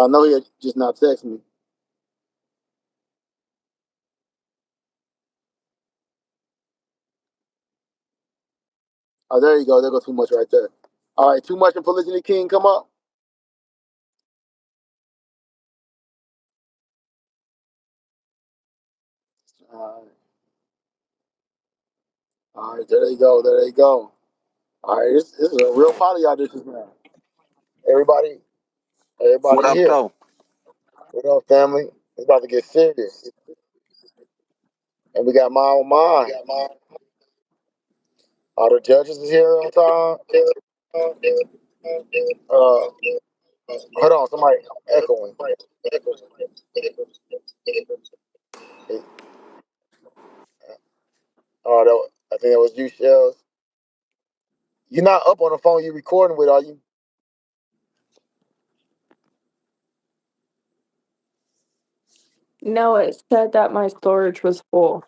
I know he had just not text me. Oh, there you go. There go too much right there. All right, too much and Polygyny King come up. All right, all right, there they go. There they go. All right, this is a real poly audition now. Everybody, What everybody up, here. though? What up, family? It's about to get serious. And we got my own mind. All the judges is here on time. Uh, hold on, somebody echoing. Oh, I think that was you, Shells. You're not up on the phone you recording with, are you? No, it said that my storage was full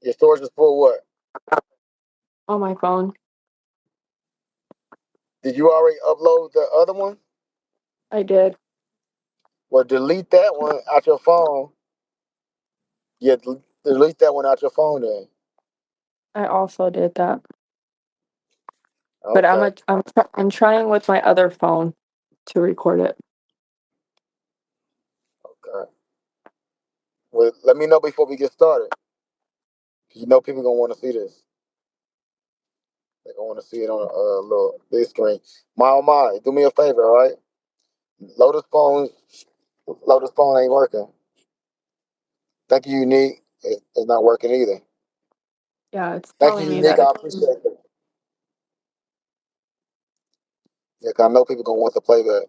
Your storage is full. What? on my phone. Did you already upload the other one? I did. Well, delete that one out your phone. Yeah, delete that one out your phone then. I also did that. But Okay. I'm trying with my other phone to record it. Okay. Well, let me know before we get started. You know people gonna want to see this. They gonna want to see it on a little big screen. My oh my, do me a favor, all right? Lotus phone, Lotus phone ain't working. Thank you, Unique. It's not working either. Yeah, it's Thank you, telling me Unique. that I it's appreciate it. Yeah, 'cause I know people gonna want to play that.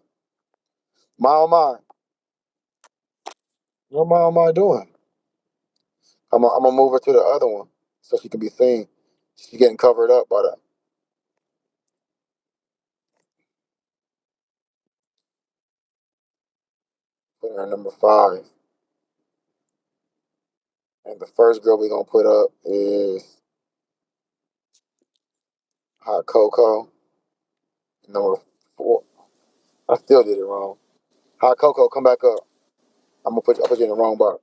My oh my, what my oh my doing? I'm gonna move her to the other one so she can be seen. She's getting covered up by the put her in number 5. And the first girl we gonna put up is Hot Cocoa. Number 4. I still did it wrong. Hot Cocoa, come back up. I'll put you in the wrong box.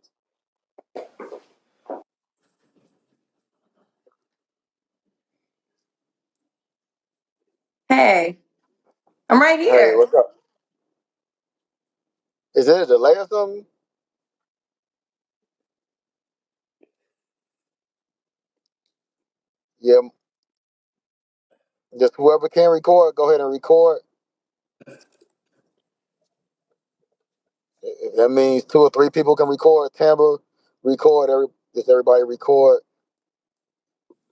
Hey, I'm right Hey, here. what's up? Is it a delay or something? Yeah, just whoever can record, go ahead and record. If that means 2 or 3 people can record, Tampa, record, just everybody record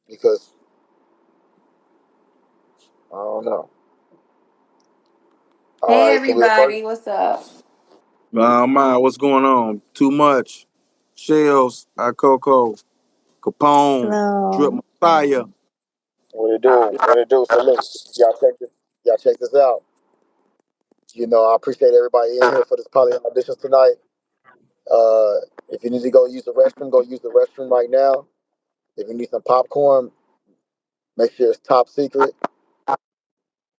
because I don't know. All Hey, right, so we're first. everybody. What's up? What's going on? Too much. Shells, Coco, Capone, Drip Hello. Messiah. What it do? What it do? So look, y'all check this. Y'all check this out. I appreciate everybody in here for this poly auditions tonight. If you need to go use the restroom, go use the restroom right now. If you need some popcorn, make sure it's top secret.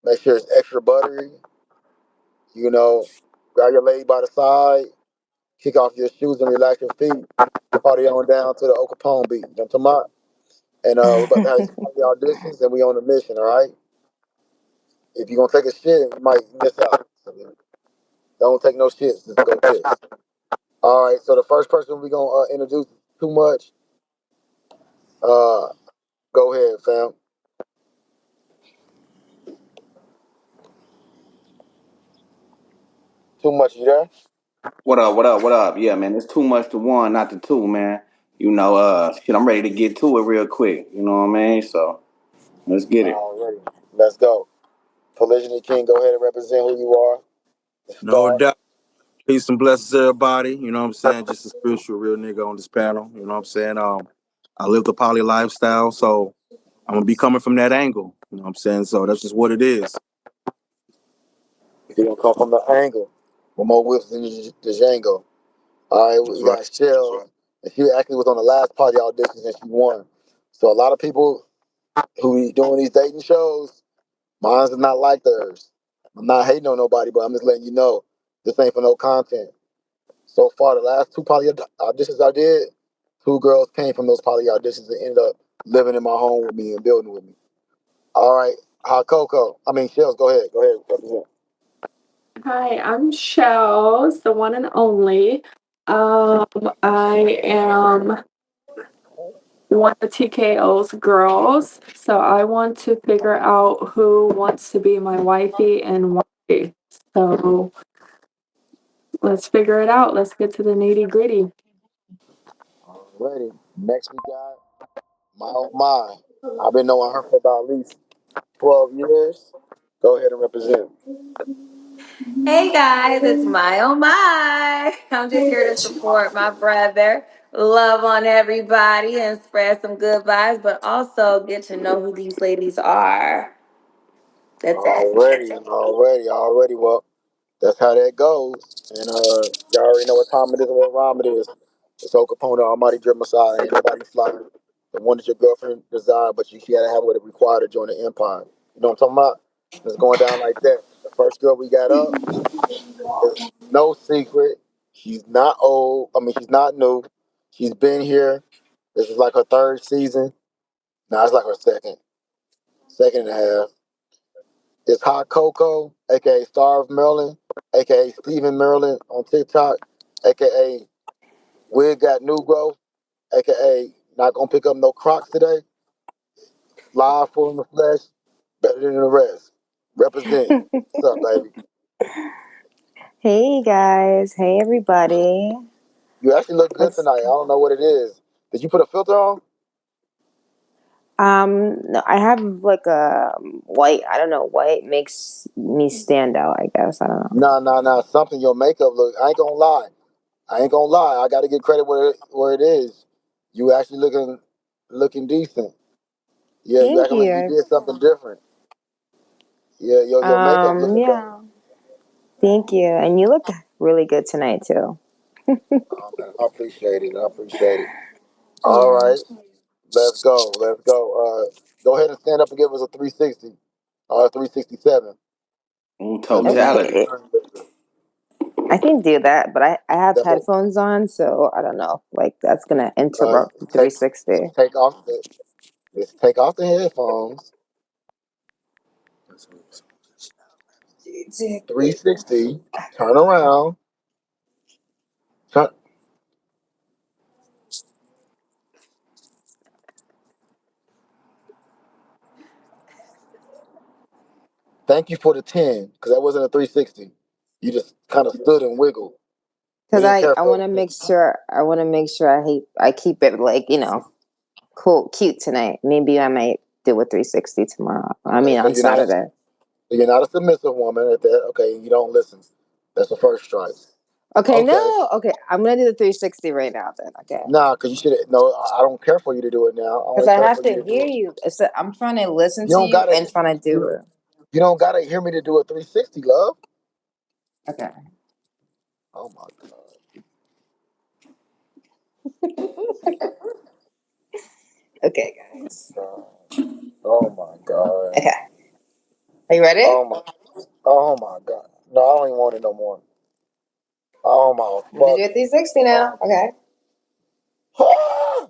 Make sure it's extra buttery. Grab your lady by the side, kick off your shoes and relax your feet. Party on down to the Al Capone beat. You know what I'm talking about? And we're about to have these poly auditions and we on a mission, all right? If you're gonna take a shit, you might miss out. So, don't take no shits, just go piss. All right, so the first person we're gonna introduce too much. Uh, go ahead, fam. Too much, you there? What up, what up, what up? Yeah, man, it's too much to one, not to two, man. Shit, I'm ready to get to it real quick. You know what I mean? So, let's get it. Already. Let's go. Polygyny King, go ahead and represent who you are. No Start. doubt. Peace and blessings, everybody. You know what I'm saying? Just a spiritual real nigga on this panel. You know what I'm saying? I live the poly lifestyle, so I'm gonna be coming from that angle. You know what I'm saying? So that's just what it is. You're gonna come from the angle. With more whips than the Django. All right, That's we right. got Shell. And she actually was on the last party audition and she won. So a lot of people who be doing these dating shows Mine's is not like theirs. I'm not hating on nobody, but I'm just letting you know this ain't for no content. So far, the last two poly auditions I did, two girls came from those poly auditions and ended up living in my home with me and building with me. All right, Hot Coco. I mean, Shells, go ahead. Go ahead. Represent. Hi, I'm Shells, the one and only. Um, I am one of TKO's girls, so I want to figure out who wants to be my wifey and why. So let's figure it out. Let's get to the nitty gritty. Alrighty. Next we got my oh my. I've been knowing her for about at least 12 years. Go ahead and represent. Hey guys, it's my oh my. I'm just here to support my brother, love on everybody, and spread some good vibes, but also get to know who these ladies are. That's it. Already. Well, that's how that goes. And y'all already know what time it is and what rhyme it is. It's Old Capone, Almighty Drip Messiah. Ain't nobody flying. The one that your girlfriend desired, but she had to have what it required to join the empire. You know what I'm talking about? It's going down like that. The first girl we got up is no secret. She's not old. I mean, she's not new. She's been here. This is like her third season. Now it's like her second and a half. It's Hot Coco, aka Star of Maryland, aka Stephen Maryland on TikTok, aka Wig Got New Growth, aka Not Gonna Pick Up No Crocs Today. Live full in the flesh, better than the rest. Represent. What's up, baby? Hey guys, hey everybody. You actually look good What's tonight. I don't know what it is. Did you put a filter on? no, I have like a white. I don't know. White makes me stand out. I guess I don't know. Nah. Something your makeup look. I ain't gonna lie. I ain't gonna lie. I gotta give credit where it is. You actually looking decent. Yeah, you Thank acting like you you. did something different. Yeah, your makeup looking better. Yeah. Thank you, and you look really good tonight too. Oh man, I appreciate it. I appreciate it. All Yeah. right, let's go. Let's go. Go ahead and stand up and give us a 360 or a 367. Ooh, That means you totality. I can do that, but I have that's what, headphones on, so I don't know. Like that's gonna uh, interrupt the take 360. take off the just take off the headphones. 360. Turn around. Turn, thank you for the 10 because that wasn't a 360. You just kind of stood and wiggled. We Because didn't care I for want the to 10. make sure I keep it like cool, cute tonight. Maybe I might do a 360 tomorrow. I Okay, mean, on Saturday. so you're not a submissive woman at that. Okay, you don't listen. That's the first strike. Okay, Okay. no, okay. I'm gonna do the 360 right now then. Okay, Nah, because you should. No, I don't care for you to do it now. I because only I care have for you to to do hear it. you. I'm trying to listen You to don't you gotta. and trying to do You it. you don't gotta hear me to do a 360, love. Okay. Oh my god. Okay, guys. God. Oh my god. Okay. Are you ready? Oh my. Oh my god. No, I don't even want it no more. Oh my I'm gonna do a fucking. 360 now. Oh. Okay. Ah!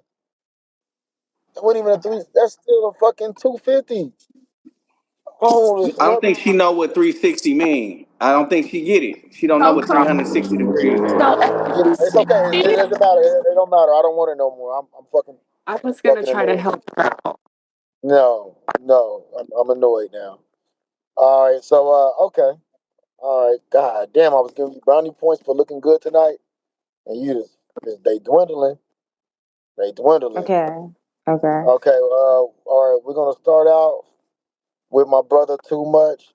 That wasn't even a three. That's still a fucking 250. Holy I don't what? think she know what 360 mean. I don't think she get it. She don't know what Coco. 360 degrees is. So at Yeah, it's okay. It 360, doesn't matter. It don't matter. I don't want it no more. I I'm was gonna fucking try to annoyed. help her out. No. I'm annoyed now. All right. So okay. All right. God damn, I was giving you brownie points for looking good tonight, and just they dwindling. They dwindling. Okay. Okay. Okay. All right. We're gonna start out with my brother. Too much.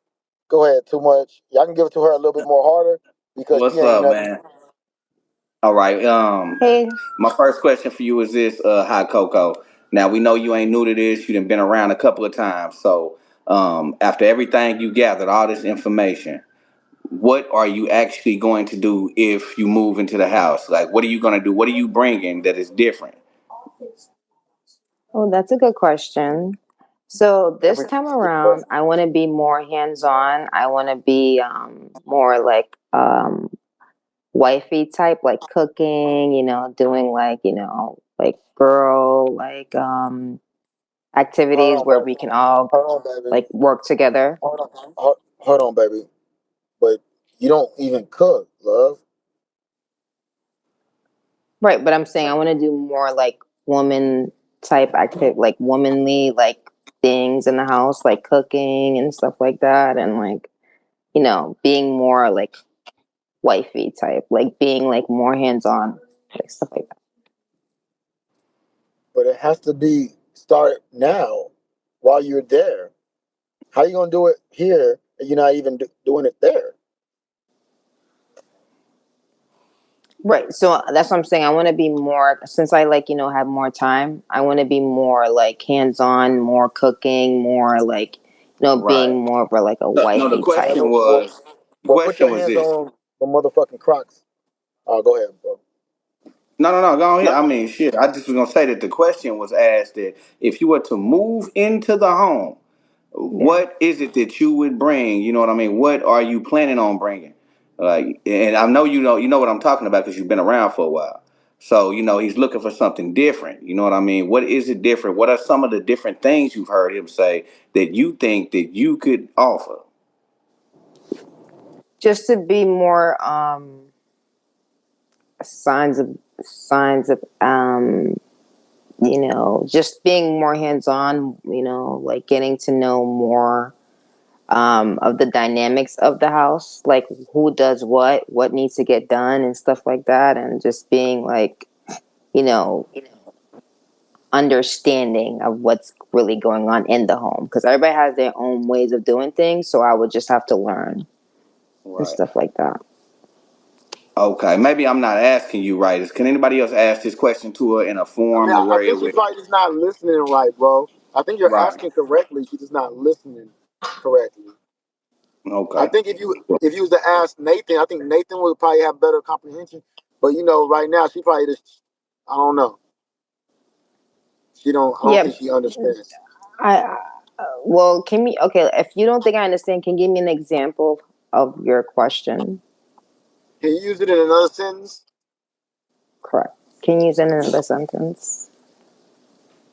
Go ahead. Too much. Y'all can give it to her a little bit more harder because she What's ain't up, nothing. man? All right. Hey. My first question for you is this, Hot Coco. Now we know you ain't new to this. You done been around a couple of times. So, after everything you gathered, all this information, what are you actually going to do if you move into the house? Like, what are you gonna do? What are you bringing that is different? Oh, that's a good question. So this Every time around, I want to be more hands on. I want to be more like wifey type, like cooking, doing like, like girl, like hold activities on, where we baby. can all Hold on, baby. like work together. Hold on, baby. But you don't even cook, love. Right, but I'm saying I want to do more like woman type active, like womanly like things in the house, like cooking and stuff like that, and like being more like wifey type, like being like more hands on, like stuff like that. But it has to be start now, while you're there. How you gonna do it here and you're not even doing it there? Right. So that's what I'm saying. I want to be more, since I like, have more time, I want to be more like hands on, more cooking, more like, Right. being more of a, like a No, the wifey Okay, type. question well, was the put your question was hands this. on the motherfucking Crocs. Go ahead, bro. No. Go on here. I mean, shit. I just was gonna say that the question was asked that if you were to move into the home, Yeah. what is it that you would bring? You know what I mean? What are you planning on bringing? Like, and I know you know what I'm talking about because you've been around for a while. So he's looking for something different. You know what I mean? What is it different? What are some of the different things you've heard him say that you think that you could offer? Just to be more signs of just being more hands on, like getting to know more of the dynamics of the house, like who does what needs to get done, and stuff like that, and just being like, you know, understanding of what's really going on in the home, because everybody has their own ways of doing things. So I would just have to learn and Right. stuff like that. Okay. Maybe I'm not asking you right. Can anybody else ask this question to her in a I mean, form to I where it think she's would? probably just not listening right, bro. I think you're Right. asking correctly. She's just not listening correctly. I Okay. think if you was to ask Nathan, I think Nathan would probably have better comprehension. But right now she probably just, I don't know. She don't. I don't Yeah. think she understands. Well, can we? Okay, if you don't think I understand, can you give me an example of your question? Can you use it in another sentence? Correct. Can you use it in another sentence?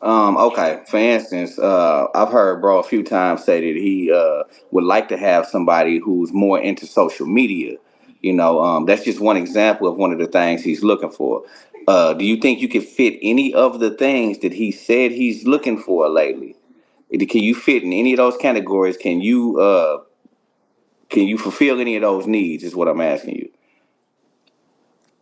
Okay. For instance, I've heard bro a few times say that he would like to have somebody who's more into social media. That's just one example of one of the things he's looking for. Do you think you could fit any of the things that he said he's looking for lately? Can you fit in any of those categories? Can you fulfill any of those needs? Is what I'm asking you.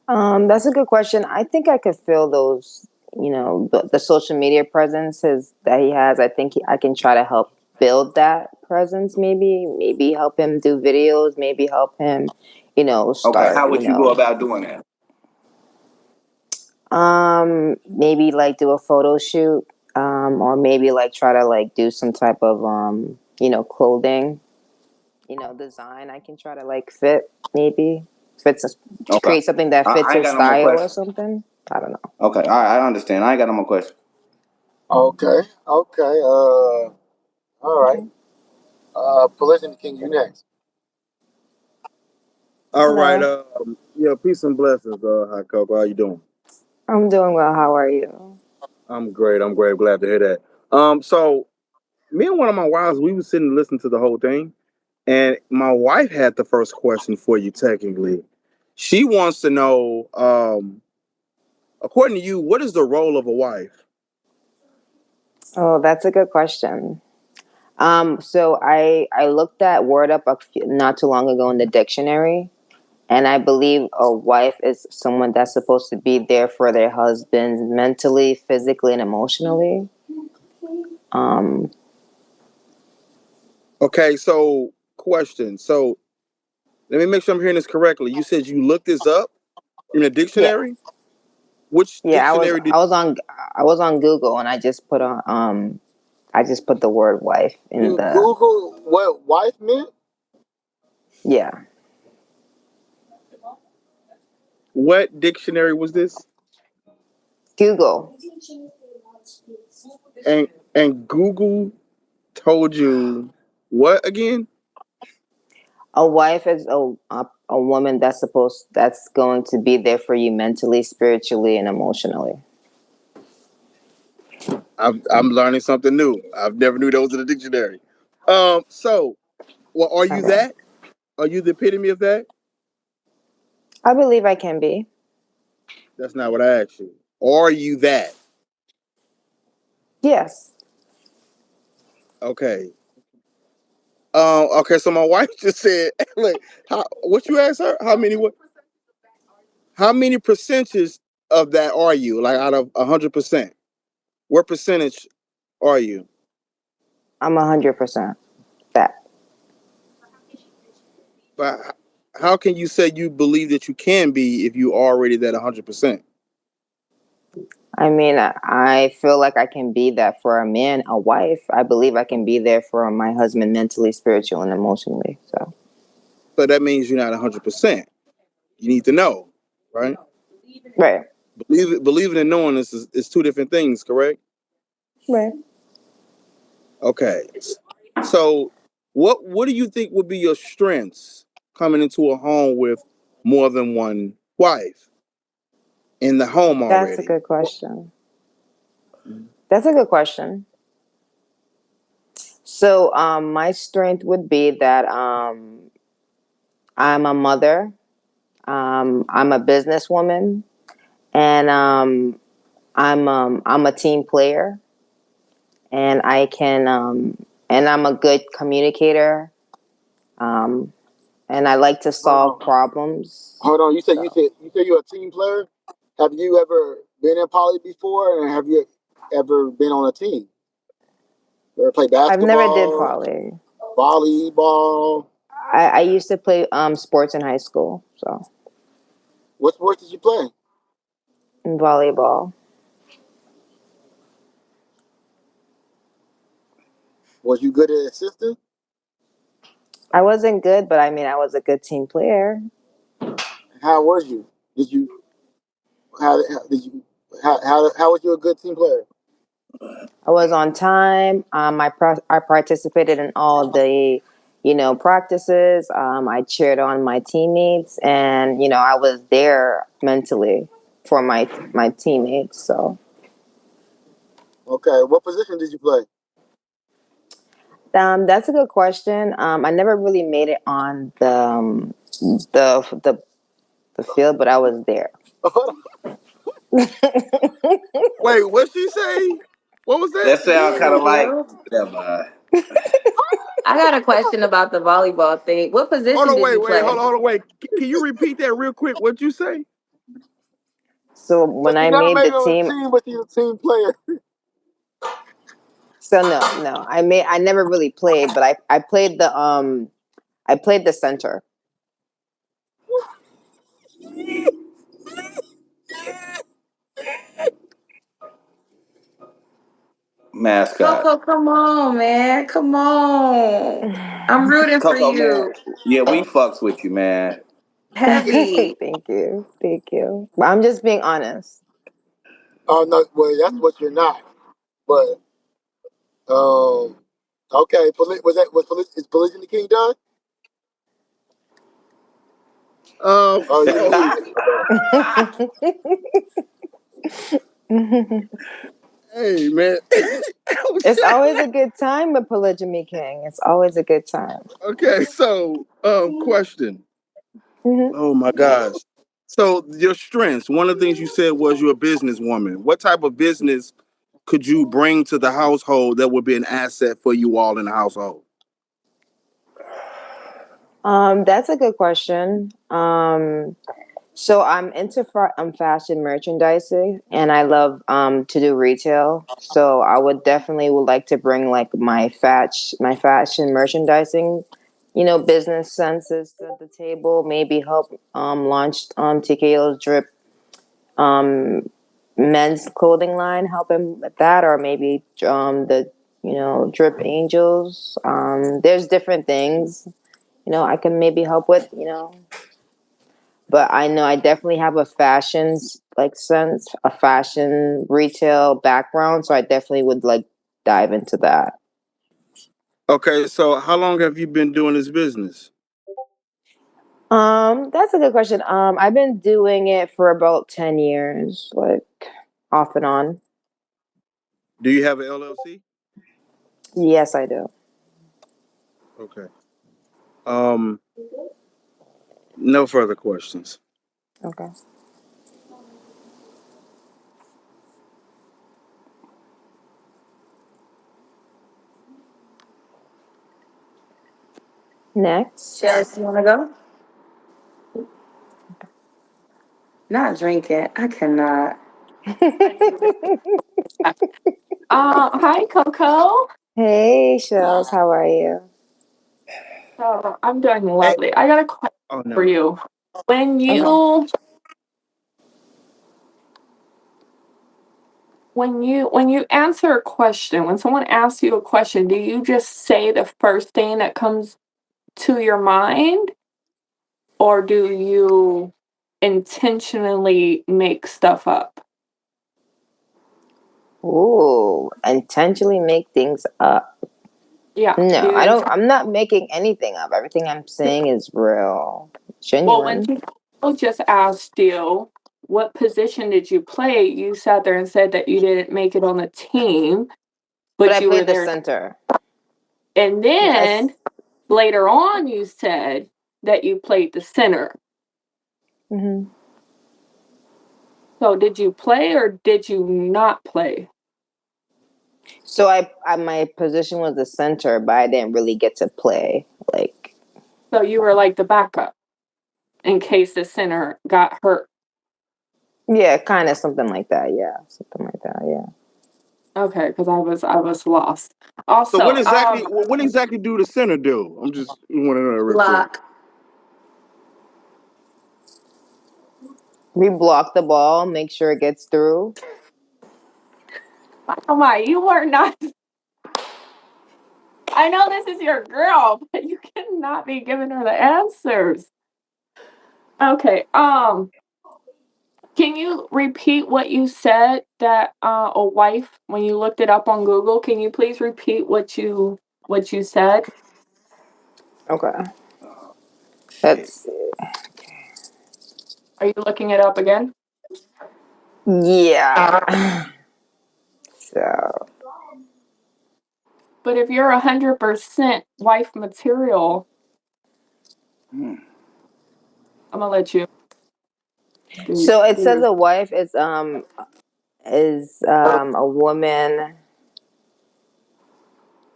That's a good question. I think I could feel those, the social media presence that he has. I think I can try to help build that presence. Maybe help him do videos. Maybe help him, Okay. start, How would you go about doing that? maybe like do a photo shoot, or maybe like try to like do some type of, clothing, design. I can try to like fit, maybe fits, Okay. create something that fits I ain't his got no more style or questions. something. I don't know. Okay. All right. I understand. I ain't got no more questions. Okay. Okay. All right. Polygyny King, you next. All right. Hello. Yeah. Peace and blessings. Hi, Coco. How you doing? I'm doing well. How are you? I'm great. I'm great. Glad to hear that. So me and one of my wives, we was sitting and listening to the whole thing, and my wife had the first question for you. Technically, she wants to know, according to you, what is the role of a wife? Oh, that's a good question. So I looked that word up not too long ago in the dictionary, and I believe a wife is someone that's supposed to be there for their husband mentally, physically, and emotionally. Um, Okay. So, question. So, let me make sure I'm hearing this correctly. You said you looked this up in a yeah, dictionary. Which yeah. I was dictionary did? I was on I was on Google, and I just put the word wife in You the Google what wife meant? yeah What dictionary was this? Google. And Google. told you what again? A wife is a woman that's going to be there for you mentally, spiritually, and emotionally. I'm learning something new. I've never knew those in the dictionary. So, well, are you Okay. that? Are you the epitome of that? I believe I can be. That's not what I asked you. Are you that? Yes. Okay. Okay. So my wife just said, "Look, what you asked her? How many? What? How many percentages of that are you? Like out of 100%, what percentage are you? I'm 100% that. But how can you say you believe that you can be if you already that 100%? I mean, I feel like I can be that for a man, a wife. I believe I can be there for my husband mentally, spiritual, and emotionally. So, So that means you're not 100%. You need to know, right? right, Believing and knowing is two different things, correct? right. Okay. So what do you think would be your strengths coming into a home with more than one wife in the home That's a already? good question. That's a good question. So, my strength would be that I'm a mother. I'm a businesswoman, and I'm a team player, and and I'm a good communicator. Um, and I like to Hold solve on. problems. Hold on. So You said you're a team player. Have you ever been in poly before, and have you ever been on a team? Ever play I've never did basketball, poly. volleyball? I used to play sports in high school, so What sports did you play? in volleyball. Was you good at assisting? I wasn't good, but I mean, I was a good team player. How was you? Did you how did you how was you a good team player? I was on time. I participated in all the, practices. I cheered on my teammates, and I was there mentally for my teammates. So Okay, what position did you play? that's a good question. I never really made it on the the the field, but I was there. Wait, what she say? What was that? That sound kind of like Field. never mind. I got a question about the volleyball thing. What Hold position on, did you wait, play? hold on, wait. Can you repeat that real quick? What'd you say? So So when she I never made made the it on a team, team, but she's a team player. so no, I never really played, but I played the center. Mascot. Coco, come on, man. Come on. I'm rooting for Coco, man. you. Yeah, we fucks with you, man. Heavy. Thank you. But I'm just being honest. Oh no, well that's what you're not. But um, okay, is Polygyny King done? Oh, you So leave. Okay. hey man. Oh It's shit. always a good time with Polygamy King. It's always a good time. Okay, so question. Hmm. Oh my gosh. So your strengths, one of the things you said was you're a businesswoman. What type of business could you bring to the household that would be an asset for you all in the household? That's a good question. So I'm into fashion merchandising, and I love to do retail. So I would like to bring like my fashion merchandising, business senses to the table. Maybe help launch TKO's drip um men's clothing line, help him with that, or maybe the drip angels. There's different things I can maybe help with. But I know I definitely have a fashion like sense, a fashion retail background, so I definitely would like dive into that. Okay, so how long have you been doing this business? That's a good question. I've been doing it for about 10 years, like off and on. Do you have an LLC? Yes, I do. Okay. Um, no further questions. Okay. Next. Shells, you want to go? Not drinking. I cannot. Hi, Coco. Hey, Shells, how are you? So I'm doing Hey, lovely. I got a question oh, never for mind. you. When Okay. you when you answer a question, when someone asks you a question, do you just say the first thing that comes to your mind, or do you intentionally make stuff up? Ooh, intentionally make things up. Yeah. No, Do you I don't. int- I'm not making anything up. Everything I'm saying is real, well, when genuine. people just asked you what position did you play, you sat there and said that you didn't make it on the team, But but I you were played the there. center. And Yes. then later on, you said that you played the center. Hmm. So did you play or did you not play? So my position was the center, but I didn't really get to play. Like, So you were like the backup in case the center got hurt. yeah, kind of something like that. Yeah, something like that. Yeah. Okay, because I was lost. So Also, when exactly do the center do? I'm just want to know real quick. Block. We block the ball, make sure it gets through. oh my, you were not. I know this is your girl, but you cannot be giving her the answers. Okay. Can you repeat what you said that a wife when you looked it up on Google? Can you please repeat what you said? Okay. Shit. That's Are you looking it up again? yeah. So But if you're 100% wife material, Hmm. I'm gonna let you do. so it says do- a wife is a woman.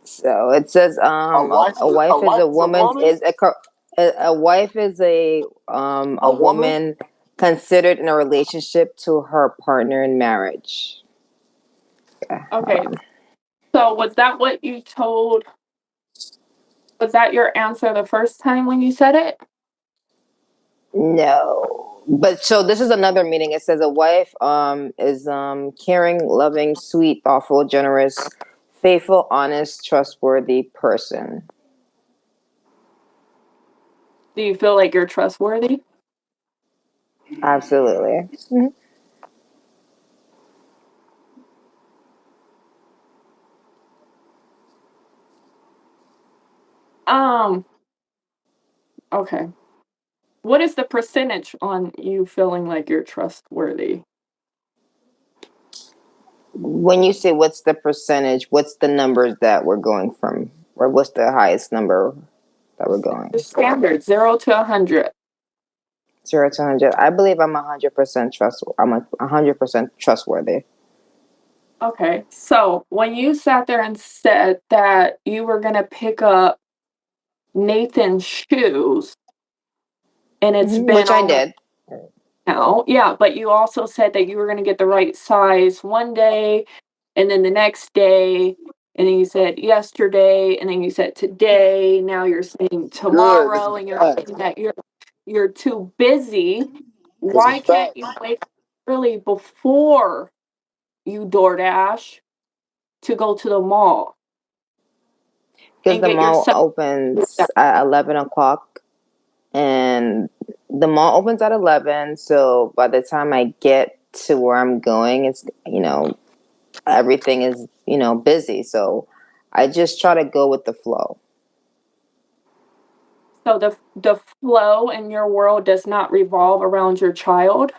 So it says a wife is a woman is a wife is a woman considered in a relationship to her partner in marriage. Okay, hold Okay, on. so was that what you told? Was that your answer the first time when you said it? No. But so this is another meaning. It says a wife is caring, loving, sweet, thoughtful, generous, faithful, honest, trustworthy person. Do you feel like you're trustworthy? Absolutely. Mhm. Um, okay. What is the percentage on you feeling like you're trustworthy? When you say what's the percentage, what's the numbers that we're going from, or what's the highest number that we're The going? standard, 0 to 100. 0 to 100. I believe I'm 100% trust. I'm 100% trustworthy. Okay. So when you sat there and said that you were gonna pick up Nathan's shoes, and it's been Which I almost did. now, yeah, but you also said that you were gonna get the right size one day, and then the next day, and then you said yesterday, and then you said today. Now you're saying Good. This is tomorrow, and you're fact. saying that you're too busy. This is Why can't fact. you wake up early before you DoorDash to go to the mall Because and the get mall yourself opens that? at 11 o'clock, and the mall opens at 11. So by the time I get to where I'm going, it's, everything is, busy. So I just try to go with the flow. So the flow in your world does not revolve around your child?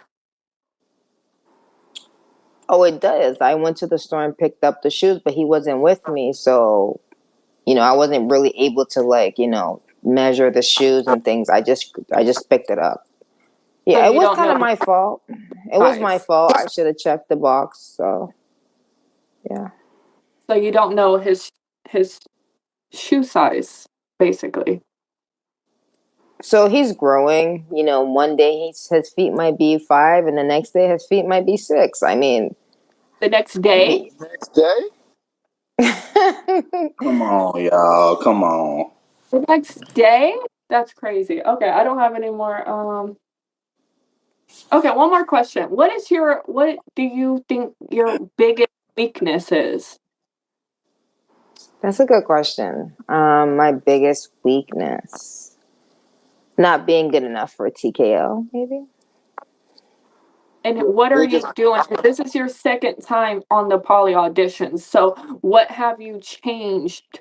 Oh, it does. I went to the store and picked up the shoes, but he wasn't with me, so I wasn't really able to measure the shoes and things. I just picked it up. So Yeah, it you was don't kind know of my fault. It was my size. fault. I should have checked the box. So yeah. So you don't know his shoe size, basically. So he's growing. One day his feet might be 5, and the next day his feet might be 6. I mean, The next day? Next day, Come on, y'all. Come on. The next day? That's crazy. Okay, I don't have any more. Okay, one more question. What do you think your biggest weakness is? that's a good question. My biggest weakness, not being good enough for TKO, maybe. And your what are you biggest. doing? This is your second time on the poly auditions. So what have you changed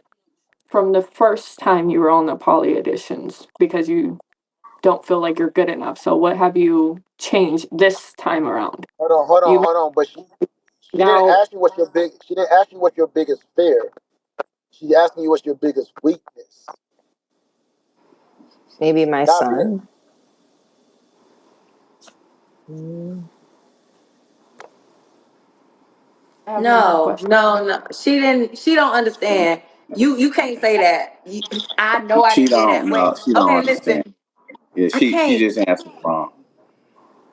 from the first time you were on the poly auditions? Because you don't feel like you're good enough. So what have you changed this time around? Hold on, hold on, You hold on. But she didn't now ask you what's your big. She didn't ask you what's your biggest fear. She's asking you what's your biggest weakness. Maybe my Not being. son. Mm. I have no more No, questions. no, no. She don't understand. You can't say that. I know I She didn't hear don't that. Wait. know. She don't Okay, listen. understand. Yeah, I she can't. just answered wrong.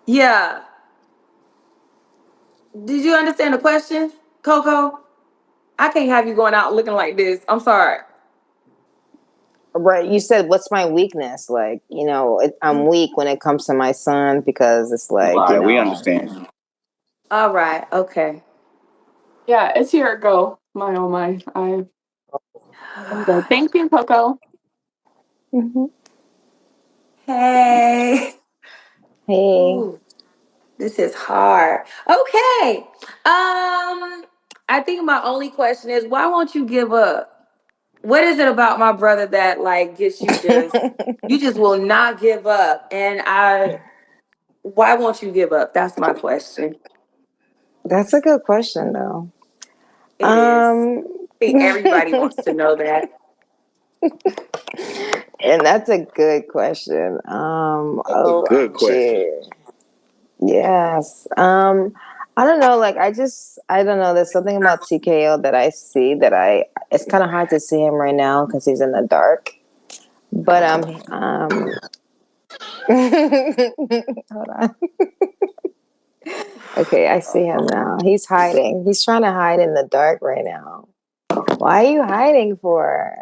Yeah. Did you understand the question, Coco? I can't have you going out looking like this. I'm sorry. Right. You said, what's my weakness? Like, I'm weak when it comes to my son because it's like, Right, we understand. All right. Okay. Yeah, it's your go. My oh my. I'm good. Thank you, Coco. Mhm. Hey. Hey. Ooh, this is hard. Okay. I think my only question is why won't you give up? What is it about my brother that like gets you just will not give up? And I why won't you give up? That's my question. That's a good question, though. It is. Um, I think everybody wants to know that. and that's a good question. That's a good question. OMG. Yes. I don't know. Like, I don't know. There's something about TKO that I see it's kind of hard to see him right now because he's in the dark. But, hold on. Okay, I see him now. He's hiding. He's trying to hide in the dark right now. Why are you hiding for?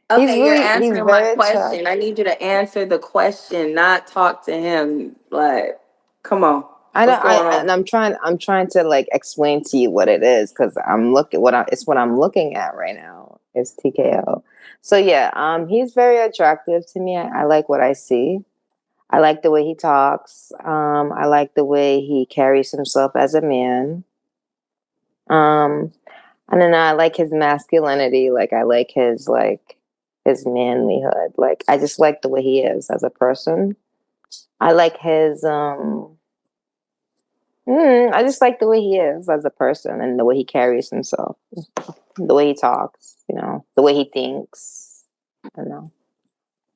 Okay, you're He's answering my very attractive. question. I need you to answer the question, not talk to him. Like, come on. I know. What's going And on? I'm trying to like explain to you what it is because I'm looking it's what I'm looking at right now. It's TKO. So yeah, he's very attractive to me. I like what I see. I like the way he talks. I like the way he carries himself as a man. Um, and then I like his masculinity. Like I like his manlyhood. Like I just like the way he is as a person. I like his I just like the way he is as a person and the way he carries himself, the way he talks, the way he thinks. I don't know.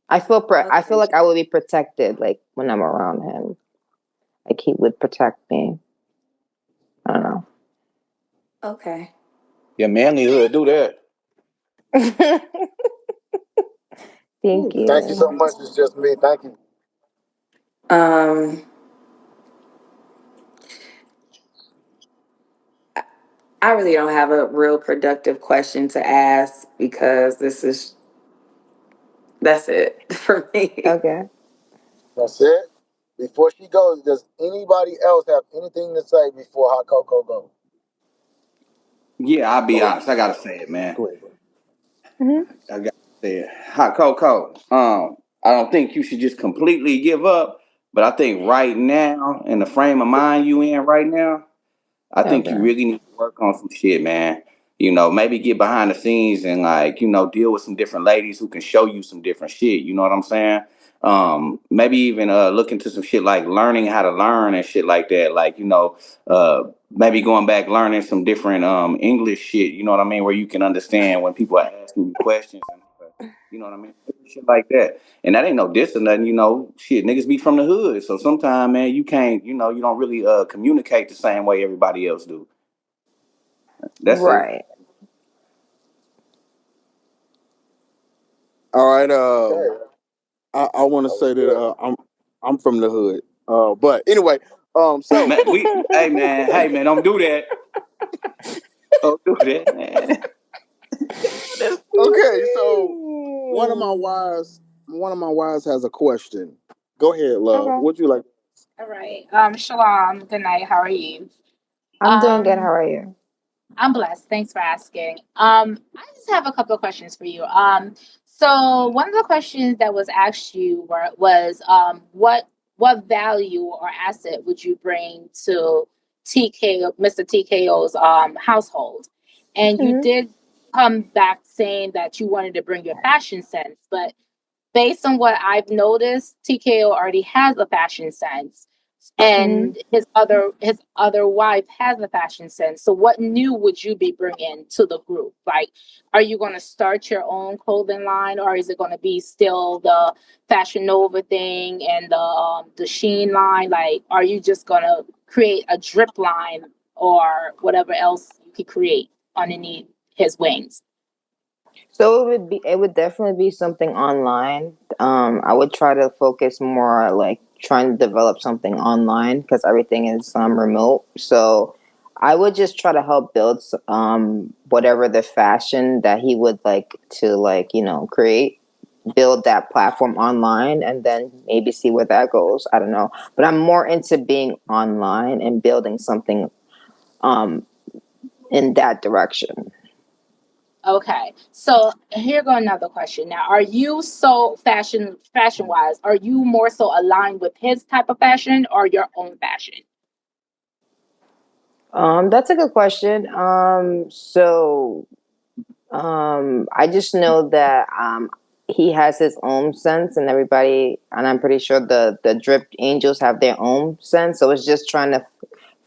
I feel Okay. like I would be protected, like when I'm around him, like he would protect me. I don't know. Okay. Yeah, manlyhood, do that. Thank Ooh. Thank you you. so much. It's just me. Thank you. Um, I really don't have a real productive question to ask because that's it for me. Okay. That's it. Before she goes, does anybody else have anything to say before Hot Coco goes? Yeah, I'll be Go ahead. honest. I gotta say it, man. Go ahead. Hmm. I gotta say it. Hot Coco. I don't think you should just completely give up, but I think right now, in the frame of mind you in right now, I think you Okay. really need to work on some shit, man. maybe get behind the scenes and like, deal with some different ladies who can show you some different shit. You know what I'm saying? Maybe even look into some shit like learning how to learn and shit like that. Like, uh, maybe going back learning some different English shit. You know what I mean? Where you can understand when people are asking you questions and you know what I mean? Shit like that. And that ain't no diss or nothing, shit, niggas be from the hood. So sometimes, man, you can't, you don't really communicate the same way everybody else do. That's it. Right. All right. Okay. I want to That was say that good. I'm from the hood. But anyway, so Man, hey man, don't do that. Don't do that, man. okay, so one of my wives has a question. Go ahead, love. Okay. Would you like? All right. Shalom. Good night. How are you? I'm doing good. How Um, are you? I'm blessed. Thanks for asking. I just have a couple of questions for you. So one of the questions that was asked you was what value or asset would you bring to Mr. TKO's household? And you Hmm. did come back saying that you wanted to bring your fashion sense, but based on what I've noticed, TKO already has a fashion sense, Hmm. and his other wife has a fashion sense. So, what new would you be bringing to the group? Like, are you going to start your own clothing line, or is it going to be still the Fashion Nova thing and the Sheen line? Like, are you just going to create a drip line or whatever else you could create underneath his wings? So it would definitely be something online. I would try to focus more like trying to develop something online because everything is remote. So I would just try to help build whatever the fashion that he would like to create, build that platform online, and then maybe see where that goes. I don't know, but I'm more into being online and building something um in that direction. Okay, so here go another question. Now, are you so fashion wise? Are you more so aligned with his type of fashion or your own fashion? That's a good question. I just know that he has his own sense, and everybody, and I'm pretty sure the drip angels have their own sense. So it's just trying to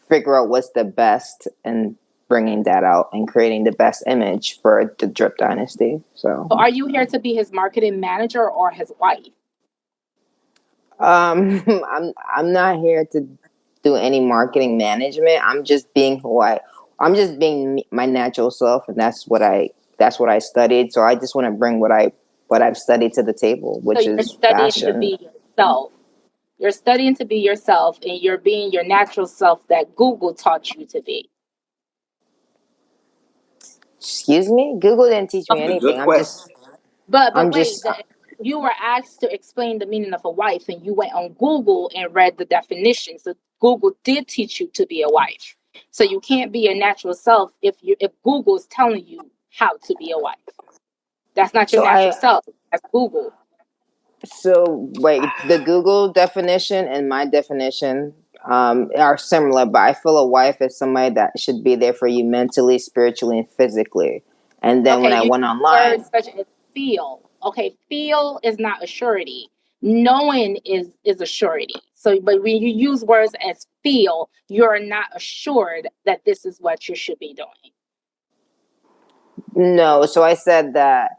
figure out what's the best and bringing that out and creating the best image for the drip dynasty. So So, are you here to be his marketing manager or his wife? I'm not here to do any marketing management. I'm just being my natural self, and that's what I studied. So I just want to bring what I've studied to the table, So, which you're is studying to fashion. be yourself. You're studying to be yourself, and you're being your natural self that Google taught you to be. Excuse me, Google didn't teach me That's a anything. good question. But I'm wait, just you were asked to explain the meaning of a wife, and you went on Google and read the definition. So Google did teach you to be a wife. So you can't be your natural self if Google is telling you how to be a wife. That's not your so natural I self. That's Google. so wait. The Google definition and my definition are similar, but I feel a wife is somebody that should be there for you mentally, spiritually, and physically. And then Okay, when I you went use words online, such as feel. Okay, feel is not a surety. Knowing is a surety. So, but when you use words as feel, you're not assured that this is what you should be doing. no, so I said that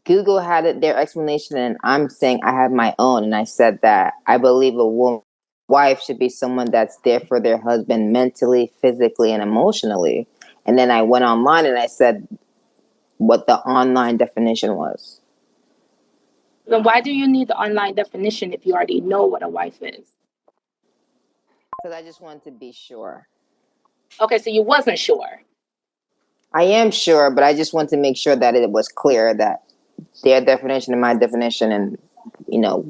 Google had it, their explanation, and I'm saying I have my own. And I said that I believe a woman, wife should be someone that's there for their husband mentally, physically, and emotionally. And then I went online and I said what the online definition was. Then why do you need the online definition if you already know what a wife is? Because I just wanted to be sure. Okay, so you wasn't sure. I am sure, but I just want to make sure that it was clear that their definition and my definition, and you know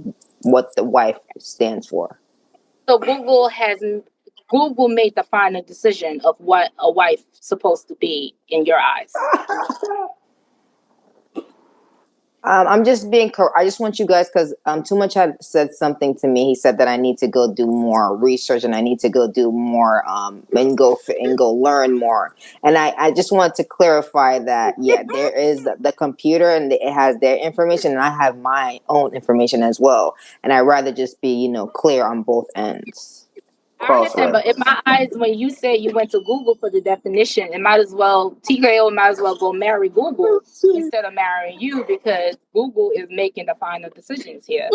what the wife stands for. So Google made the final decision of what a wife supposed to be in your eyes. I'm just being. I just want you guys because Too Much had said something to me. He said that I need to go do more research and I need to go do more and go learn more. And I just want to clarify that yeah, there is the computer and it has their information and I have my own information as well. And I'd rather just be clear on both ends. I Cross understand, but in reference. my eyes, when you say you went to Google for the definition, it might as well TKO might as well go marry Google instead of marrying you because Google is making the final decisions here.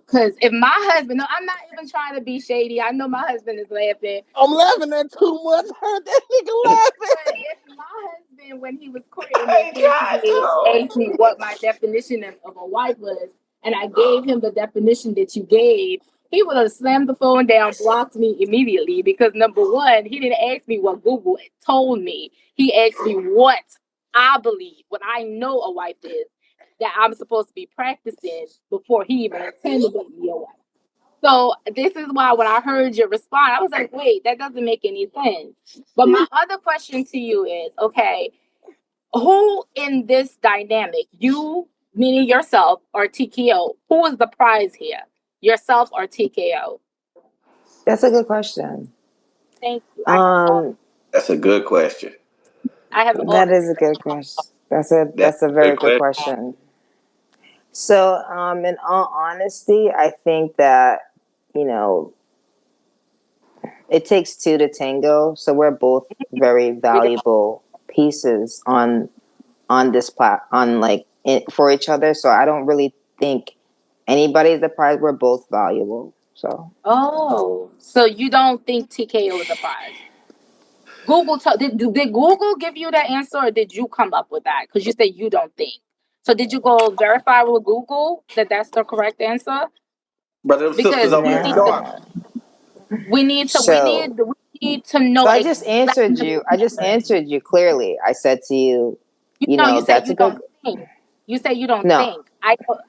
Because if my husband, no, I'm not even trying to be shady. I know my husband is laughing. I'm laughing at Too Much. Heard that nigga laughing. But if my husband, when he was courting me, came to me and asked me what my definition of a wife was, and I gave him the definition that you gave, he would have slammed the phone down, blocked me immediately because number one, he didn't ask me what Google told me. He asked me what I believe, what I know a wife is, that I'm supposed to be practicing before he even intended to be a wife. So this is why when I heard your response, I was like, wait, that doesn't make any sense. But my other question to you is, okay, who in this dynamic, you meaning yourself or TKO, who is the prize here? Yourself or TKO? That's a good question. Thank you. Um, That's a good question. I have all that the is a good question. That's That's a a good very good question. question. So, in all honesty, I think that you know it takes two to tango. So we're both very we do. valuable pieces on this on for each other. So I don't really think anybody's the prize. We're both valuable. So Oh, so you don't think TKO is a prize? Did Google give you that answer or did you come up with that? Because you said you don't think. So did you go verify with Google that that's the correct answer? Brother, them sisters Because over here sharp. nah. we So need to know I just answered exactly. you. I just answered you clearly. I said to you, You know, you said that's you a good don't think. You say you don't no. think.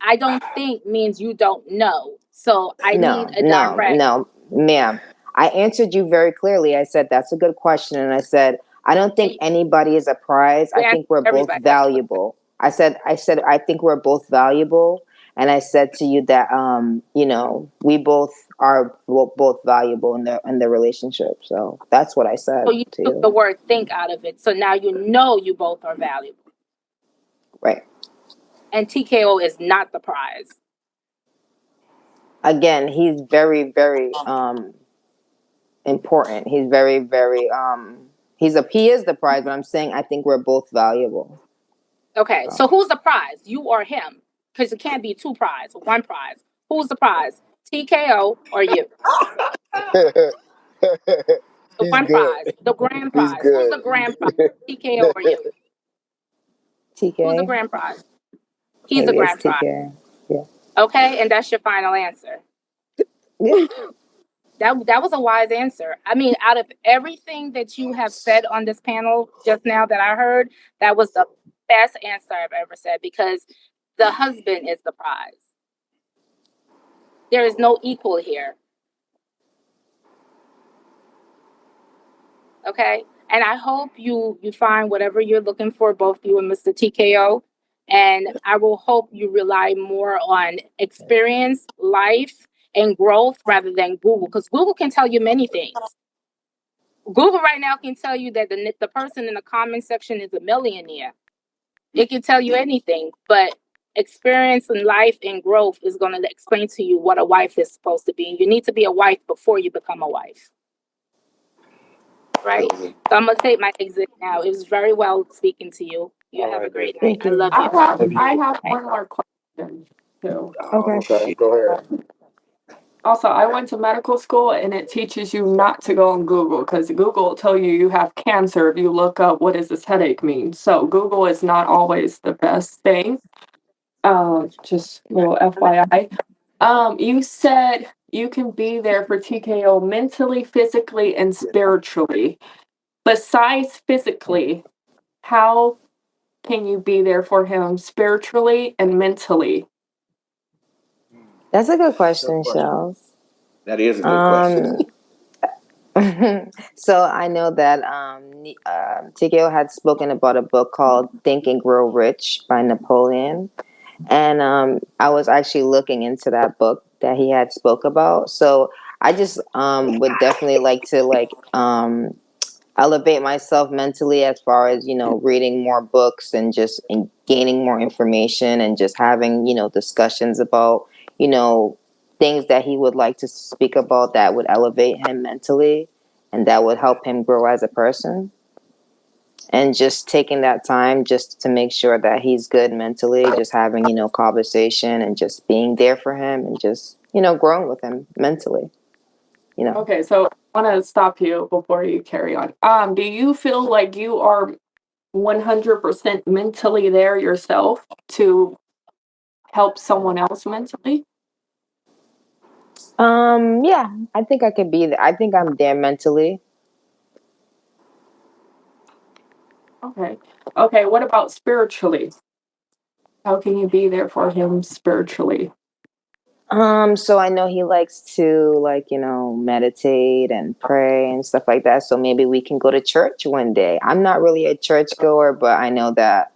I don't think means you don't know. So I need No, a no, direct. no, ma'am. I answered you very clearly. I said that's a good question, and I said I don't think And anybody is a prize. I you answer think we're both everybody. That's what valuable. I said I think we're both valuable, and I said to you that we both are both valuable in the relationship. So that's what I so said you to took the you. word think out of it. So now you know you both are valuable. Right. And TKO is not the prize. Again, he's very, very important. He's very, very he is the prize, but I'm saying I think we're both valuable. Okay, So so who's the prize? You or him? Because it can't be two prize or one prize. Who's the prize? TKO or you? The He's one good. prize, the grand He's prize. Who's good. the grand prize? TKO or you? Who's the TK, grand prize? He's the maybe it's grand prize. TK. Yeah. Okay, and that's your final answer. Yeah. That was a wise answer. I mean, out of everything that you have said on this panel just now that I heard, that was the best answer I've ever said because the husband is the prize. There is no equal here. Okay, and I hope you find whatever you're looking for, both you and Mr. TKO. And I will hope you rely more on experience, life, and growth rather than Google, because Google can tell you many things. Google right now can tell you that the person in the comment section is a millionaire. It can tell you anything, but experience and life and growth is going to explain to you what a wife is supposed to be. And you need to be a wife before you become a wife, right? So I'm going to take my exit now. It was very well speaking to you. You All have a right, great baby. night. Thank I love you. you. Love you I too. have one more question too. Oh Okay. Okay, shit. go ahead. Also, I went to medical school and it teaches you not to go on Google because Google will tell you have cancer if you look up what does this headache mean. So Google is not always the best thing. Just a little FYI. You said you can be there for TKO mentally, physically, and spiritually. Besides physically, how can you be there for him spiritually and mentally? That's a good Good question, question. Shells. That is a good question. Um, so I know that TKO had spoken about a book called Think and Grow Rich by Napoleon. And I was actually looking into that book that he had spoke about. So I just would definitely like to elevate myself mentally as far as reading more books and just gaining more information and just having discussions about you know things that he would like to speak about that would elevate him mentally and that would help him grow as a person, and just taking that time just to make sure that he's good mentally, just having conversation and just being there for him and just growing with him mentally. Okay, so I want to stop you before you carry on. Do you feel like you are 100% mentally there yourself to help someone else mentally? Yeah, I think I could be there. I think I'm there mentally. Okay. Okay, what about spiritually? How can you be there for him spiritually? So I know he likes to meditate and pray and stuff like that. So maybe we can go to church one day. I'm not really a church goer, but I know that,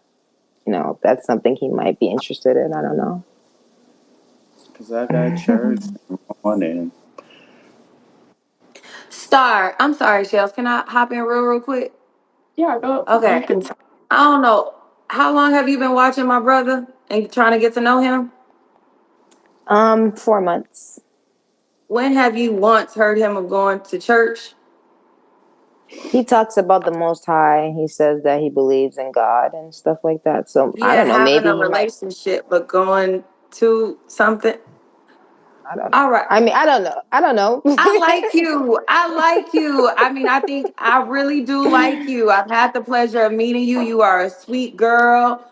that's something he might be interested in. I don't know. Cause I got church on and Star, I'm sorry, Shells. Can I hop in real quick? Yeah, go. You Okay. can. I don't know. How long have you been watching my brother and trying to get to know him? 4 months. When have you once heard him of going to church? He talks about the Most High. He says that he believes in God and stuff like that. So I Yeah, don't know. having Maybe a he might. relationship, but going to something. I don't know. All right. I mean, I don't know. I don't know. I like you. I like you. I mean, I think I really do like you. I've had the pleasure of meeting you. You are a sweet girl.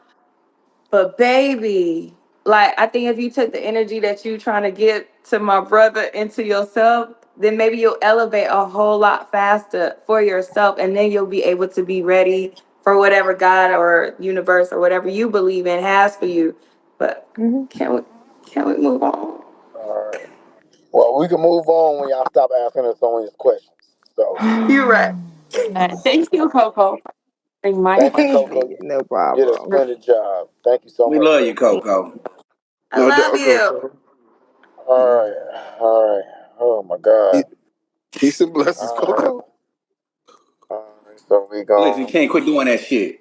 But baby, like I think if you took the energy that you trying to get to my brother into yourself, then maybe you'll elevate a whole lot faster for yourself, and then you'll be able to be ready for whatever God or universe or whatever you believe in has for you. But Hmm. can we can we move on? All right. Well, we can move on when y'all stop asking us some of these questions. So, You're right. Thank you, Coco, for answering my thank you, question. Coco. No You did a problem. splendid job. Thank you so we much, love you, Coco. Coco. I No love doubt, you. Coco. All right. All right. Oh my God. Peace and blessings, All right. Coco. All right. So we Listen, you going can't quit doing that shit.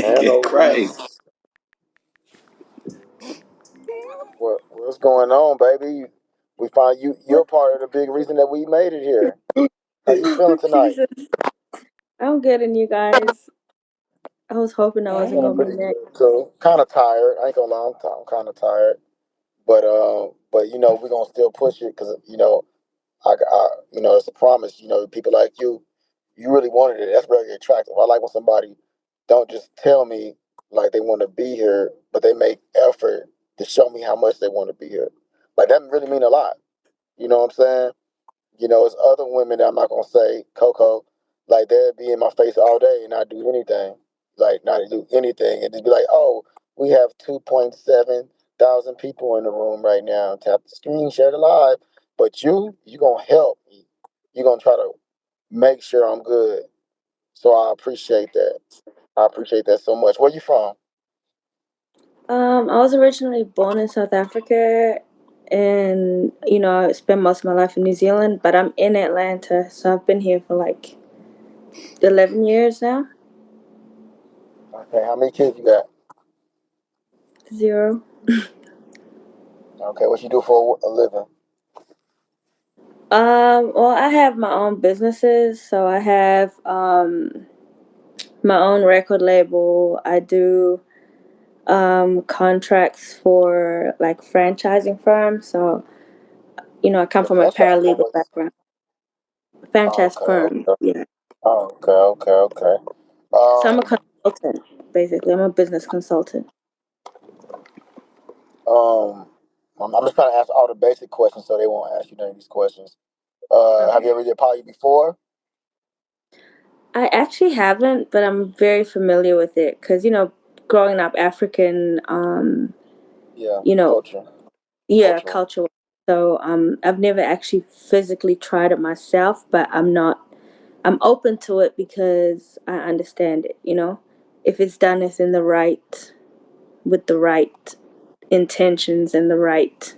and Nigga, crazy. Elise. What's going on, baby? We find you. You're part of the big reason that we made it here. How you feeling tonight? Jesus, I'm good, and you guys. I was hoping I wasn't Feeling gonna be pretty next. good too. Kind of tired. I ain't gonna lie. I'm kind of tired. But we're gonna still push it because it's a promise. People like you really wanted it. That's very attractive. I like when somebody don't just tell me like they want to be here, but they make effort to show me how much they want to be here. Like that really mean a lot. You know what I'm saying? It's other women that I'm not gonna say Coco, like they'd be in my face all day and not do anything, like not do anything, and just be like, oh, we have 2.7 thousand people in the room right now. Tap the screen, share the live. But you gonna help me. You gonna try to make sure I'm good. So I appreciate that. I appreciate that so much. Where you from? I was originally born in South Africa, and I spent most of my life in New Zealand. But I'm in Atlanta, so I've been here for like 11 years now. Okay, how many kids you got? 0. Okay, what you do for a living? Well, I have my own businesses, so I have my own record label. I do contracts for like franchising firms. So I come The from a franchise for paralegal what's? background. Oh, Franchise okay, firm, okay. yeah. Oh, okay. So I'm a Um, consultant, basically. I'm a business consultant. um, I'm just trying to ask all the basic questions so they won't ask you none of these questions. Have you Okay. ever did poly before? I actually haven't, but I'm very familiar with it because, growing up African, Yeah, you know, culture, yeah, cultural. culture. So I've never actually physically tried it myself, but I'm open to it because I understand it. if it's done within the right, with the right intentions and the right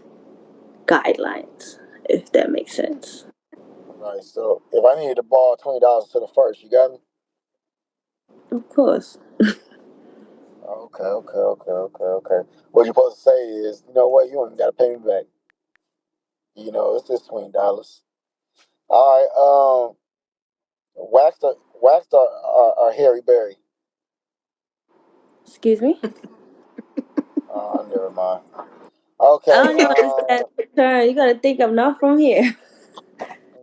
guidelines, if that makes sense. Right. So if I needed to borrow $20 to the first, you got me? Of course. Okay, okay, okay, okay, okay. What you're supposed to say is, you know what, you ain't gotta pay me back. It's just $20. All right. Waxed or Harry Berry? Excuse me? Never mind. I Okay. don't even understand the term. You gotta think I'm not from here.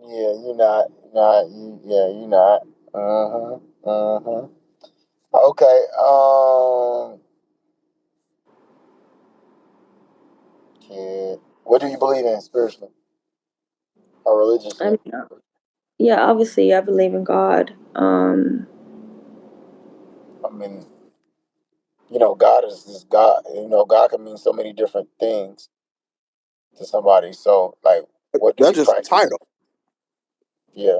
Yeah, you're not. Not. Yeah, you're not. Uh huh. Uh huh. Okay. Kid. What do you believe in spiritually or I religiously? mean, yeah, obviously I believe in God. I mean, God is this God. God can mean so many different things to somebody. So, like, what do That's you just a practice? title. Yeah.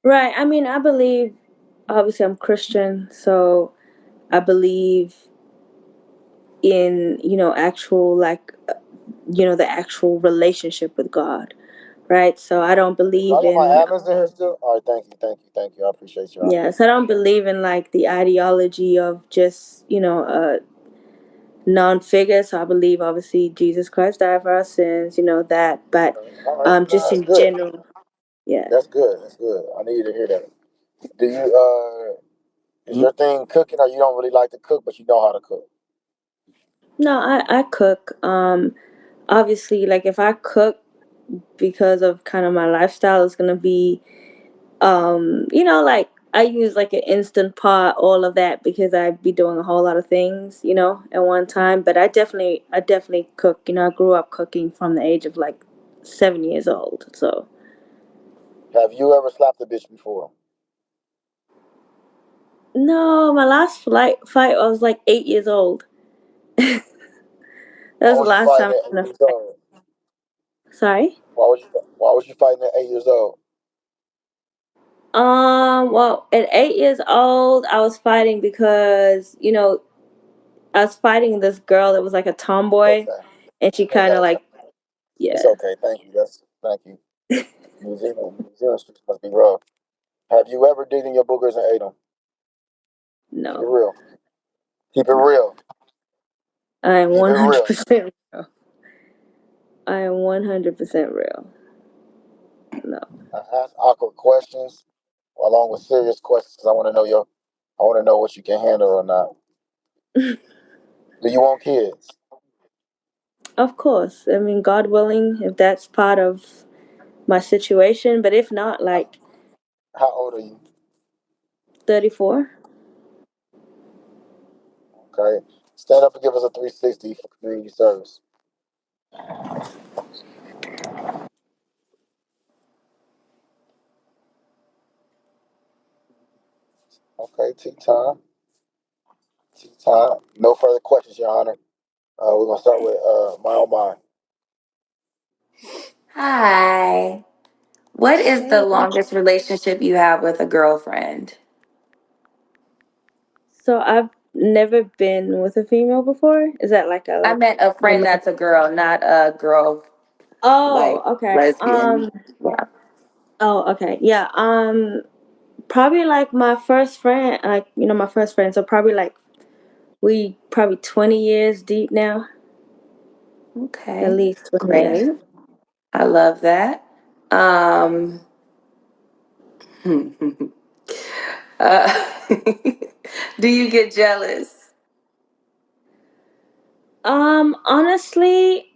Right. I mean, I believe, obviously I'm Christian, so I believe in, actual, like, the actual relationship with God, right? So I don't Do I believe got my in, admins in here still? All right. Thank you. Thank you. Thank you. I appreciate you. yeah, so I don't believe in like the ideology of just, non-figure. So I believe obviously Jesus Christ died for our sins, that, but All right. No, just that's in good. general, yeah. That's good. That's good. I need to hear that. Do you is Mhm. your thing cooking, or you don't really like to cook, but you know how to cook? No, I cook. Obviously, like if I cook because of kind of my lifestyle, it's gonna be, like I use like an instant pot, all of that because I be doing a whole lot of things, at one time. But I definitely cook. I grew up cooking from the age of like 7 years old. So Have you ever slapped a bitch before? no, my last fight, I was like 8 years old. That Why was the was you last fighting time at I eight was in a years fight. old? Sorry. Why was you fighting at 8 years old? Well, at 8 years old, I was fighting because, I was fighting this girl that was like a It's tomboy, okay. and she You ain't kind of gotta. like, It's yeah, okay. Thank you. Thank you. New Zealand streets must be rough. Have you ever digged in your boogers and ate them? Keep it no, real. Keep it no. real. I am Keep it real. 100% real. I am 100% real. No. I ask awkward questions along with serious questions because I want to know what you can handle or not. Do you want kids? Of course. I mean, God willing, if that's part of my situation, but if not, How, like how old are you? 34. Okay. Stand up and give us a 360 for community service. Okay, tea time. Tea time. No further questions, Your Honor. We're gonna start with my own mind. Hi. What is the Hey. longest relationship you have with a girlfriend? So I've never been with a female before. Is that like a I like meant a friend romantic? that's a girl, not a girl Oh, like okay. lesbian. Yeah. Oh, okay. Yeah. Probably like my first friend, like my first friend. So probably like we probably 20 years deep now, at Okay. least 20. Yeah. Great. I love that. Um uh, do you get jealous? Honestly,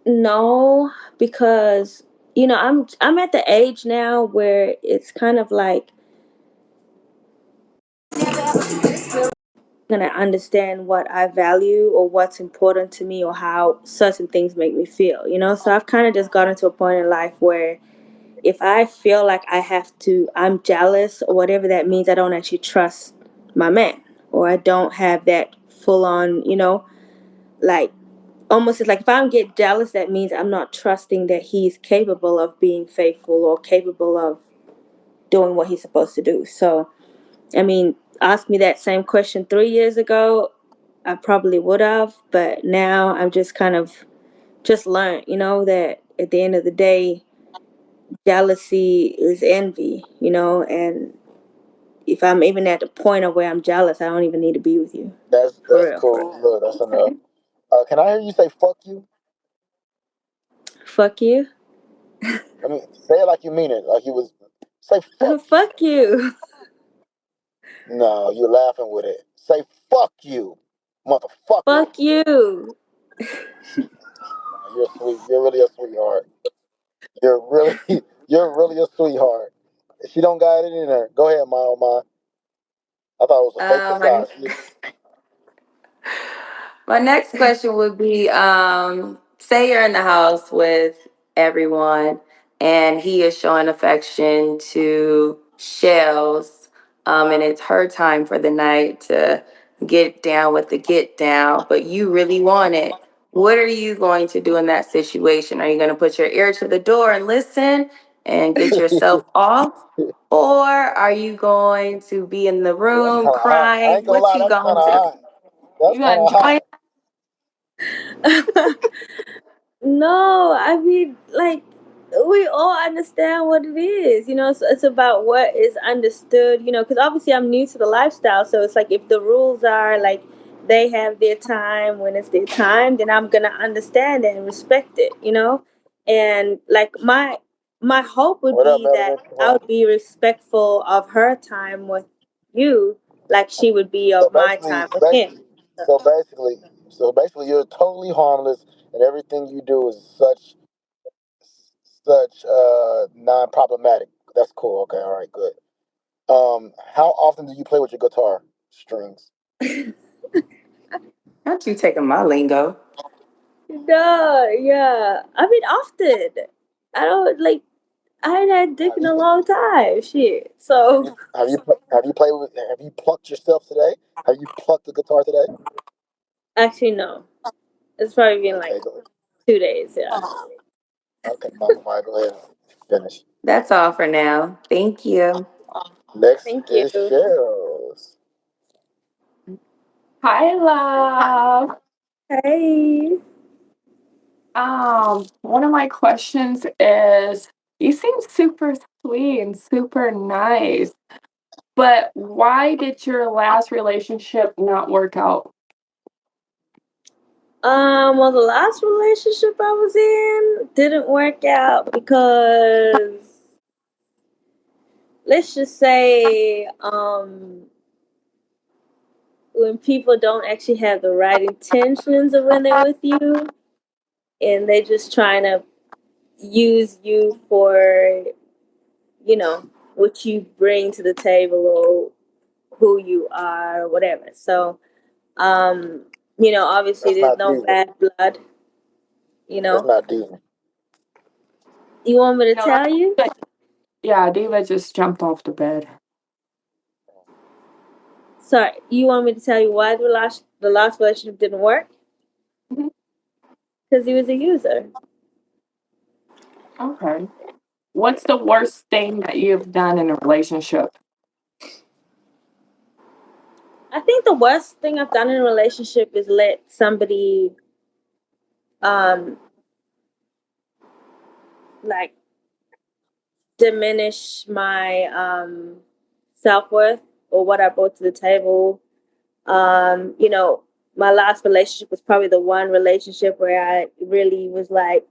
no, because I'm at the age now where it's kind of like gonna understand what I value or what's important to me or how certain things make me feel, So I've kind of just gotten to a point in life where if I feel like I'm jealous or whatever that means, I don't actually trust my man, or I don't have that full on, like almost it's like if I don't get jealous, that means I'm not trusting that he's capable of being faithful or capable of doing what he's supposed to do. So, I mean, asked me that same question 3 years ago, I probably would have. But now I'm just kind of just learned, that at the end of the day, jealousy is envy, and if I'm even at the point of where I'm jealous, I don't even need to be with you. For That's real, for real. cool. Look, that's enough. Can I hear you say "fuck you"? Fuck you. I mean, say it like you mean it. Like you was say "fuck you." Fuck you. No, you're laughing with it. Say "fuck you," motherfucker. Fuck you. Nah, you're sweet. You're really a sweetheart. You're really, you're really a sweetheart. She don't got it in her. Go ahead, my oh my. I thought it was a fake My facade. My next question would be say you're in the house with everyone and he is showing affection to Shells, and it's her time for the night to get down with the get down, but you really want it. What are you going to do in that situation? Are you going to put your ear to the door and listen and get yourself off? Or are you going to be in the That's room kind of hot. I crying? ain't gonna What lie. you That's kind going of to do? hot. That's You kind gonna of join? hot. No, I mean, like, we all understand what it is. It's about what is understood, because obviously I'm new to the lifestyle. So it's like if the rules are like they have their time when it's their time, then I'm going to understand it and respect it. And like my hope would What up, be that Melanie? I Come would be respectful of her time with you, like she would be So of my basically, time with him. basically, so basically, so basically, you're totally harmless, and everything you do is such non-problematic. That's cool. Okay, all right, good. How often do you play with your guitar strings? Not you taking my lingo. No, yeah. I mean, often. I don't like. I ain't had dick Have in you a long time. Shit. have So you have you plucked yourself today? Have you plucked the guitar today? actually, no. It's probably been like Okay, go. 2 days. Yeah. Okay, Mama, Maya, go ahead. Finish. That's all for now. Thank you. Next Thank is you. Cheryl's. Hi, love. Hey. One of my questions is you seem super sweet and super nice, but why did your last relationship not work out? Well, the last relationship I was in didn't work out because let's just say, when people don't actually have the right intentions of when they're with you, and they just trying to use you for what you bring to the table or who you are or whatever. So obviously That's there's not no diva. bad blood. you That's know not diva. you want me to No, tell you? yeah, Diva just jumped off the bed. Sorry, you want me to tell you why the last relationship didn't work? Mhm. Because he was a user. Okay. What's the worst thing that you've done in a relationship? I think the worst thing I've done in a relationship is let somebody um like diminish my self-worth or what I brought to the table. My last relationship was probably the one relationship where I really was like,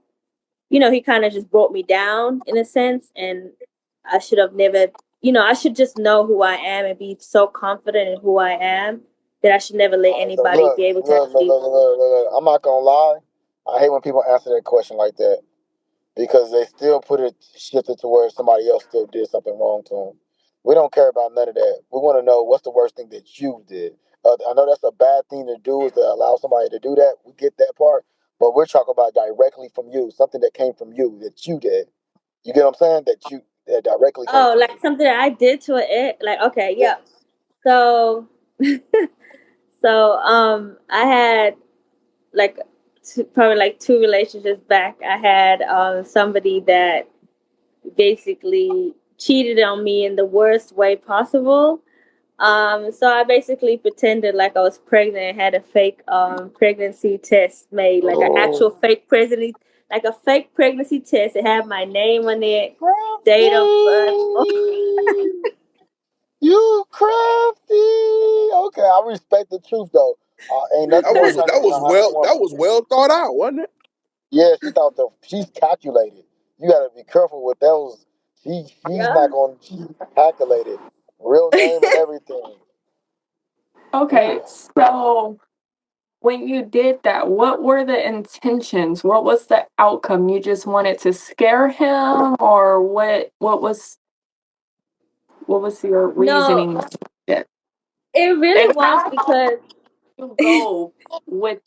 he kind of just brought me down in a sense, and I should have never, I should just know who I am and be so confident in who I am that I should never let All right, so anybody be able to actually. look. I'm not gonna lie. I hate when people answer that question like that because they still put it shifted to where somebody else still did something wrong to them. We don't care about none of that. We want to know what's the worst thing that you did. I know that's a bad thing to do is to allow somebody to do that. We get that part, but we're talking about directly from you, something that came from you that you did. You get what I'm saying? That directly came Oh, from like you. something that I did to it. Like, okay, Yes. yeah. So, I had like probably like two relationships back. I had somebody that basically cheated on me in the worst way possible. So I basically pretended like I was pregnant and had a fake pregnancy test made, like an actual Oh, fake pregnancy, like a fake pregnancy test. It had my name on it, date of birth. crafty. You crafty. Okay, I respect the truth though. Ain't nothing more attractive than a honest woman. that was well thought out, wasn't it? Yeah, she thought she's calculated. You gotta be careful with those. She's Yeah. not gonna she's calculated. Real name and everything. Okay, Ooh. so when you did that, what were the intentions? What was the outcome? You just wanted to scare him, or what was your No, reasoning? Yeah. it really And was how long because did you go with,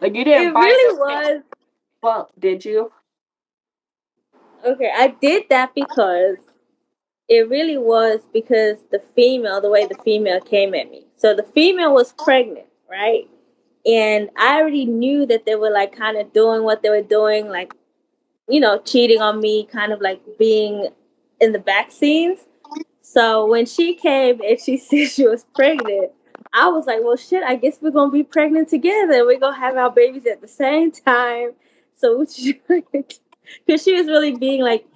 like, you it didn't bite the really pig was. bump, did you? Okay, I did that because it really was because the way the female came at me. So the female was pregnant, right? And I already knew that they were like kind of doing what they were doing, like, cheating on me, kind of like being in the back scenes. So when she came and she said she was pregnant, I was like, well, shit, I guess we're going to be pregnant together. We're going to have our babies at the same time. So, because she was really being like